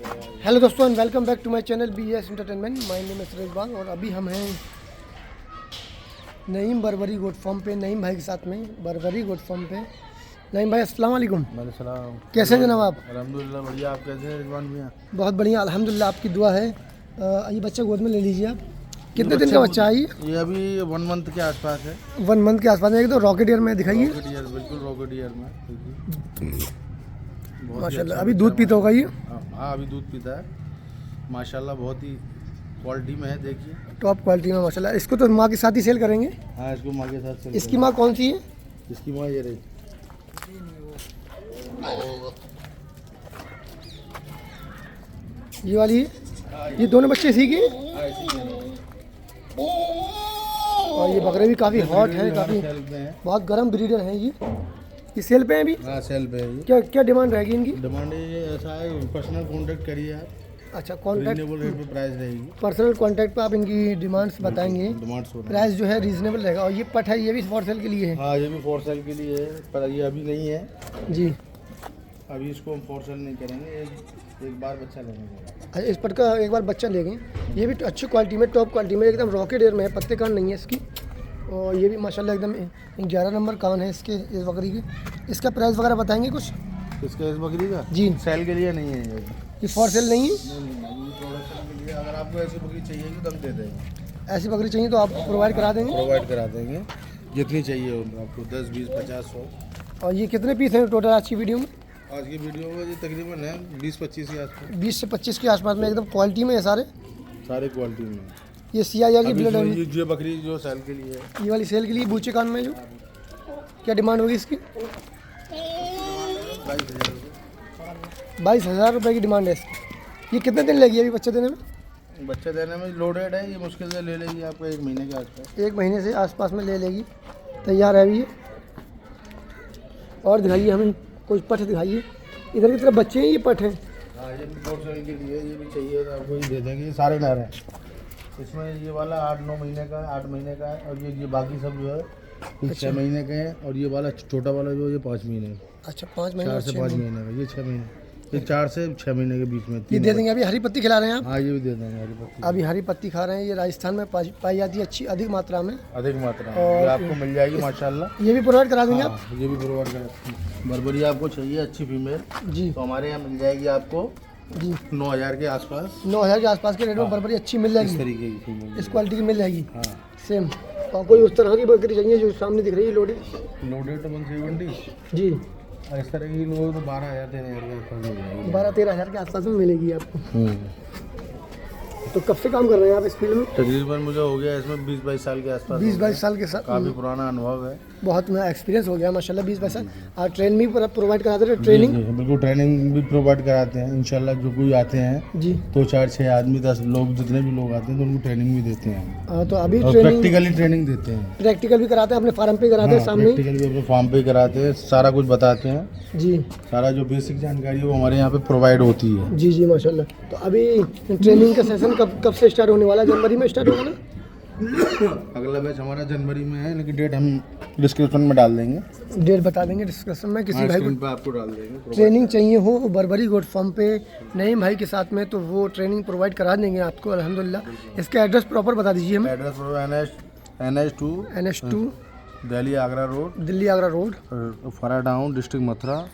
Hello दोस्तों and welcome back to my channel BS entertainment. My name है सुरेश बाग और अभी हम हैं नईम बरबरी गोट फार्म पे, नईम भाई के साथ में बरबरी गोट फार्म पे। नईम भाई अस्सलाम वालेकुम। सलाम। कैसे हैं जनाब आप? अल्हम्दुलिल्लाह बढ़िया। आप कैसे हैं रिजवान भैया? बहुत बढ़िया अल्हम्दुलिल्लाह, आपकी दुआ है। ये बच्चा गोद में ले लीजिए आप। कितने दिन का बच्चा है ये अभी 1 मंथ के आसपास है। 1 मंथ के आसपास में। एक तो रॉकेट ईयर में दिखाइए। रॉकेट ईयर, बिल्कुल रॉकेट ईयर में। माशाल्लाह अभी दूध पीता होगा ये? हाँ अभी दूध पीता है माशाल्लाह, बहुत ही क्वालिटी में है। देखिए टॉप क्वालिटी में माशाल्लाह। इसको तो माँ के साथ ही सेल करेंगे? हाँ इसको माँ के साथ सेल इसकी माँ कौन सी है? इसकी माँ ये रही। ये वाली है? ये दोनों बच्चे इसी के? और ये बकरे भी काफ़ी हॉट हैं, काफ़ी बहुत गर्म ब्रीडर हैं ये सेल पे हैं अभी? हाँ सेल पे है ये। क्या क्या डिमांड रहेगी इनकी? डिमांड ये ऐसा है, पर्सनल कांटेक्ट करिए आप। अच्छा कॉन्टैक्ट, रीजनेबल रेट पे प्राइस रहेगी। पर्सनल कांटेक्ट पे आप इनकी डिमांड्स बताएंगे, प्राइस जो है रीजनेबल रहेगा। और ये पट है, ये भी फॉर सेल के लिए है? हाँ ये भी फॉर सेल के लिए है, पर ये अभी नहीं है जी। अभी इसको हम फॉर सेल नहीं करेंगे, एक बार बच्चा लेंगे। अच्छा इस पट का एक बार बच्चा ले गए। ये भी अच्छी क्वालिटी में, टॉप क्वालिटी में, एकदम रॉकेट एयर में है, पत्ते कान नहीं है इसकी। और ये भी माशाल्लाह एकदम 11 नंबर कान है इसके, इस बकरी के। इसका प्राइस वगैरह बताएंगे कुछ? इसका इस बकरी का जी सेल के लिए नहीं है ये फॉर सेल नहीं है? नहीं, प्रोडक्शन के लिए। अगर आपको ऐसी बकरी चाहिए तो हम दे देंगे। ऐसी बकरी चाहिए तो आप प्रोवाइड करा देंगे? प्रोवाइड करा देंगे, जितनी चाहिए आपको, 10 20 50 100। और ये कितने पीस हैं टोटल आज की वीडियो में? आज की वीडियो में ये तकरीबन है 20-25 के आसपास। 20 से 25 के आसपास में, एकदम क्वालिटी में है सारे क्वालिटी में। ये CIR की अभी ब्लड है। ये बकरी जो सेल के लिए है, ये वाली सेल के लिए बूचे कान में, जो क्या डिमांड होगी इसकी? 22,000 रुपये की डिमांड है इसकी। ये कितने दिन लगेगी अभी बच्चे देने में? बच्चे देने में लोडेड है, ये मुश्किल से ले लेगी आपको 1 महीने के आसपास। 1 महीने से आसपास में ले लेगी, तैयार है अभी ये। और दिखाइए हमें कुछ पठ दिखाइए। इधर की तरफ बच्चे हैं, ये पठ हैं? हाँ ये भी फॉर सेल के लिए, ये भी चाहिए तो आपको ही दे देंगे। ये सारे नर हैं, इसमें ये वाला 8-9 महीने का है, 8 महीने का है। और ये बाकी सब जो है ये 6 महीने के हैं। और ये वाला छोटा वाला जो ये 5 महीने का। अच्छा 5 महीने 4 से 5 महीने का, ये 6 महीने, ये 4 से 6 महीने के बीच में। ये दे देंगे। अभी हरी पत्ती खिला रहे हैं आप? हाँ ये भी दे देंगे हरी पत्ती। अभी हरी पत्ती खा रहे हैं। ये राजस्थान में पाई जाती है अच्छी, अधिक मात्रा में। अधिक मात्रा में ये आपको मिल जाएगी माशाल्लाह। ये भी प्रोवाइड करा देंगे आप? हाँ, ये भी प्रोवाइड करा। बरबरी आपको चाहिए अच्छी फीमेल जी तो हमारे यहाँ मिल जाएगी आपको जी 9,000 के आसपास। 9,000 के आसपास के रेट में बरबरी अच्छी मिल इस जाएगी, तरीके की फीमेल, इस क्वालिटी की मिल जाएगी। हाँ सेम। और कोई उस तरह की बकरी चाहिए जो सामने दिख रही है लोडी? लोडेड तो 170 जी। और इस तरह की लोग तो 12,000-13,000 के आसपास मिल जाएगी। 12-13 हज़ार के आसपास में मिलेगी आपको। तो कब से काम कर रहे हैं आप इस फील्ड में? तकरीबन मुझे हो गया इसमें 20-22 साल के आसपास। 20-22 साल के साथ काफ़ी पुराना अनुभव है, बहुत एक्सपीरियंस हो गया माशाल्लाह। 20-22 साल। और ट्रेन भी प्रोवाइड कराते हैं? ट्रेनिंग बिल्कुल ट्रेनिंग भी प्रोवाइड कराते हैं इंशाल्लाह। जो कोई आते हैं जी 2 4 6 आदमी 10 लोग जितने भी लोग आते हैं तो उनको ट्रेनिंग भी देते हैं। हाँ, तो अभी और ट्रेनिंग प्रैक्टिकली ट्रेनिंग देते हैं। प्रैक्टिकल भी कराते हैं, अपने फार्म पे कराते हैं सामने? प्रैक्टिकल भी अपने फार्म पे कराते हैं, सारा कुछ बताते हैं। जी सारा जो बेसिक जानकारी है वो हमारे यहाँ पे प्रोवाइड होती है। जी जी माशाल्लाह। तो अभी ट्रेनिंग का सेशन कब से स्टार्ट होने वाला है? जनवरी में स्टार्ट होगा ना? अगला बैच हमारा जनवरी में है, लेकिन डेट हम डिस्क्रिप्शन में डाल देंगे। डेट बता देंगे डिस्कशन में। किसी भाई स्क्रीन को पे आपको डाल देंगे। ट्रेनिंग चाहिए हो बरबरी गोट फार्म पे नईम भाई के साथ में, तो वो ट्रेनिंग प्रोवाइड करा देंगे आपको अल्हम्दुलिल्लाह। इसका एड्रेस प्रॉपर बता दीजिए हमें। Address NH2 Delhi Agra road, Delhi Agra road, फरा टाउन, डिस्ट्रिक्ट मथुरा।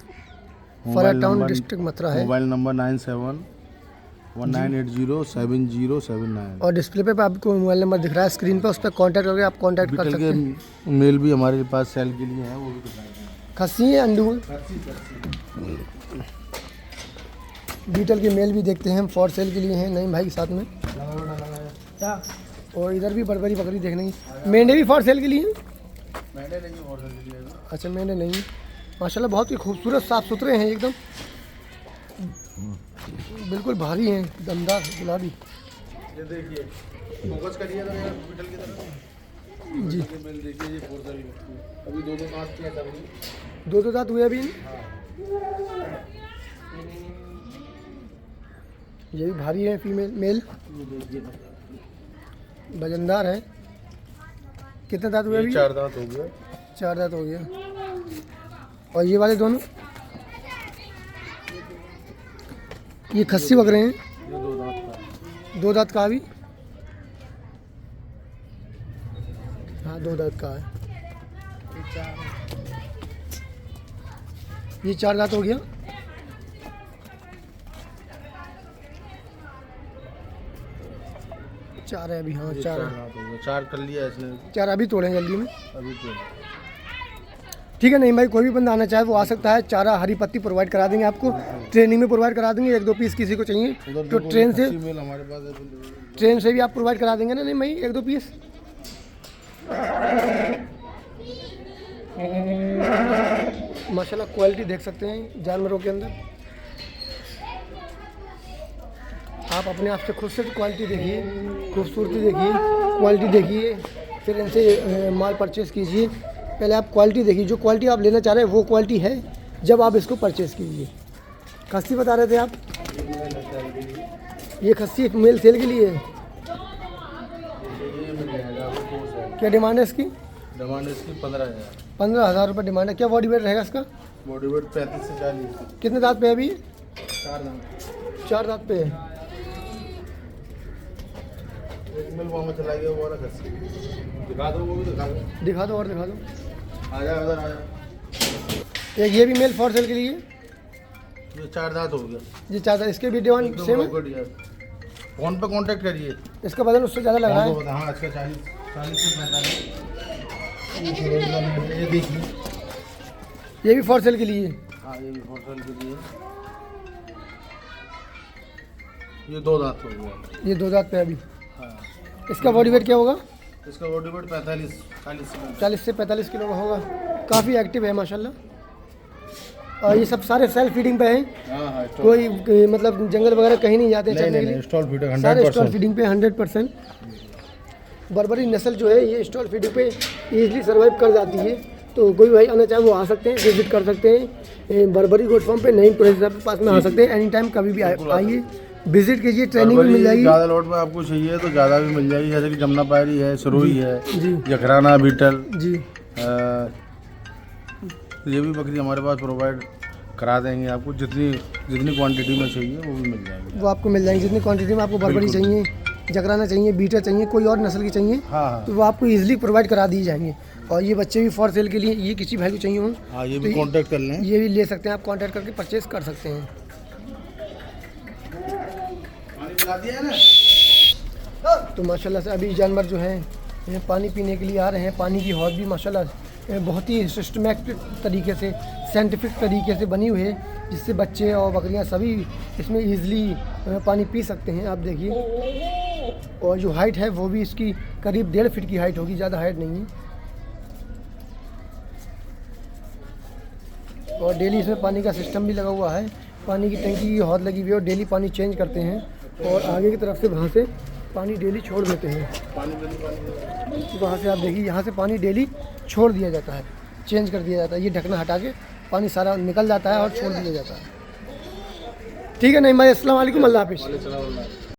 फरा टाउन, डिस्ट्रिक्ट मथुरा है। Mobile number 9719807079। और डिस्प्ले पे आपको मोबाइल नंबर दिख रहा है स्क्रीन पे, उस पर कॉन्टैक्ट करके आप कॉन्टैक्ट कर सकते हैं। के मेल भी हमारे पास सेल के लिए है, वो भी बताएंगे। खस्सी है अंडूल बीटल के मेल भी देखते हैं हम, फॉर सेल के लिए हैं नईम भाई के साथ में। क्या? और इधर भी बरबरी बकरी देखने की। मेंढे भी फॉर सेल के लिए हैं? अच्छा मेंढे नहीं। माशाल्लाह बहुत ही खूबसूरत साफ़ सुथरे हैं एकदम, बिल्कुल भारी हैं, दमदार गुलाबी। ये देखिए फोकस करिए तो यार बीटल की तरफ जी। मेल देखिए, ये फॉर सेल अभी 2 दांत किया था अभी। 2 दांत हुए अभी? ये भी भारी है, फीमेल मेल वजनदार है। कितने दांत हुए अभी? 4 दांत हो गया। 4 दांत हो गया। और ये वाले दोनों? ये खस्सी बकरे हैं, ये 2 दांत का है। 2 दांत का भी, हाँ 2 दांत का है। ये 4 दांत हो गया। चार है अभी, हाँ ये 4 4 है। दांत हो गए, 4 कर लिया इसने 4 अभी तोड़े जल्दी में। अभी तो। ठीक है नहीं भाई, कोई भी बंदा आना चाहे वो आ सकता है। चारा हरी पत्ती प्रोवाइड करा देंगे आपको, ट्रेनिंग में प्रोवाइड करा देंगे। 1-2 पीस किसी को चाहिए उधर तो देखो, ट्रेन से, खस्सी मेल हमारे पास है। ट्रेन से भी आप प्रोवाइड करा देंगे ना नहीं भाई, 1-2 पीस। माशाल्लाह क्वालिटी देख सकते हैं जानवरों के अंदर। आप अपने आप से खुद से क्वालिटी देखिए, खूबसूरती देखिए, क्वालिटी देखिए, फिर इनसे माल परचेज़ कीजिए। पहले आप क्वालिटी देखिए, जो क्वालिटी आप लेना चाह रहे हैं वो क्वालिटी है, जब आप इसको परचेज़ कीजिए। खस्सी बता रहे थे आप, ये खस्सी मेल सेल के लिए है। ये मिल जाएगा आपको। क्या डिमांड है इसकी? डिमांड इसकी 15,000। 15,000 रुपये डिमांड है। क्या बॉडी वेट रहेगा इसका? बॉडी वेट 35 से 40। कितने दांत पे है अभी? 4 दांत। 4 दांत पे है। एक मिल वहाँ में चला गया वो वाला खस्सी। दिखा दो, वो भी दिखा दो। दिखा दो और दिखा दो। आ जा उधर आ जा। एक ये भी मेल फॉर सेल के लिए, ये 4 दांत हो गया। ये 4 दांत, इसके भी डिमांड एकदम सेम है। रॉकेट यार। फोन पे कांटेक्ट करिए। इसका वजन उससे ज़्यादा लग रहा आपको है। बता, हाँ इसका 40 से 45। ये देखिए, ये भी फॉर सेल के लिए। हाँ ये भी होटल के लिए। ये 2 दांत हो गया। ये 2 दांत पे है अभी। हाँ इसका बॉडी वेट क्या होगा? इसका बॉडी वेट 45 40 से 40 से 45 किलो का होगा। काफ़ी एक्टिव है माशाल्लाह। और ये सब सारे सेल्फ फीडिंग पे हैं, हाँ हाँ कोई मतलब जंगल वगैरह कहीं नहीं जाते चरने के लिए। स्टॉल फीडर सारे स्टॉल 100%। फीडिंग पे 100%। बर्बरी नस्ल जो है ये स्टॉल फीडिंग पे इजीली सर्वाइव कर जाती है। तो कोई भाई आना चाहे वो आ सकते हैं, विजिट कर सकते हैं। बर्बरी गोट फार्म पे नईम कुरैशी साहब के पास में आ सकते हैं। एनी टाइम कभी भी आइए, विजिट कीजिए, ट्रेनिंग भी मिल जाएगी। ज़्यादा लोट में आपको चाहिए तो ज़्यादा भी मिल जाएगी, जैसे कि जमुना पायरी है, सरोई है, जी जखराना बीटल। जी। ये भी बकरी हमारे पास प्रोवाइड करा देंगे आपको। जितनी क्वांटिटी में चाहिए वो भी मिल जाएगी। वो आपको मिल जाएंगी जितनी क्वांटिटी में आपको। बर्बरी चाहिए, जकराना चाहिए, बीटर चाहिए, कोई और नस्ल की चाहिए हाँ तो वो आपको इजीली प्रोवाइड करा दी जाएंगे। और ये बच्चे भी फॉर सेल के लिए, ये किसी भाई को चाहिए हो हाँ ये तो भी कांटेक्ट कर लें। ये भी ले सकते हैं आप, कांटेक्ट करके परचेज कर सकते हैं। पानी पिला दिया है ना? तो माशाल्लाह से अभी जानवर जो हैं ये पानी पीने के लिए आ रहे हैं। पानी की हौद भी माशाल्लाह बहुत ही सिस्टमैटिक तरीके से, साइंटिफिक तरीके से बनी हुई है, जिससे बच्चे और बकरियां सभी इसमें ईज़िली पानी पी सकते हैं। आप देखिए, और जो हाइट है वो भी इसकी करीब 1.5 फीट की हाइट होगी, ज़्यादा हाइट नहीं है। और डेली इसमें पानी का सिस्टम भी लगा हुआ है, पानी की टंकी की हौद लगी हुई है और डेली पानी चेंज करते हैं। और आगे की तरफ से वहाँ से पानी डेली छोड़ देते हैं। वहाँ से आप देखिए, यहाँ से पानी डेली छोड़ दिया जाता है, चेंज कर दिया जाता है। ये ढकना हटा के पानी सारा निकल जाता है और छोड़ दिया जाता है। ठीक है नहीं भाई, अस्सलाम वालेकुम, अल्लाह हाफिज़।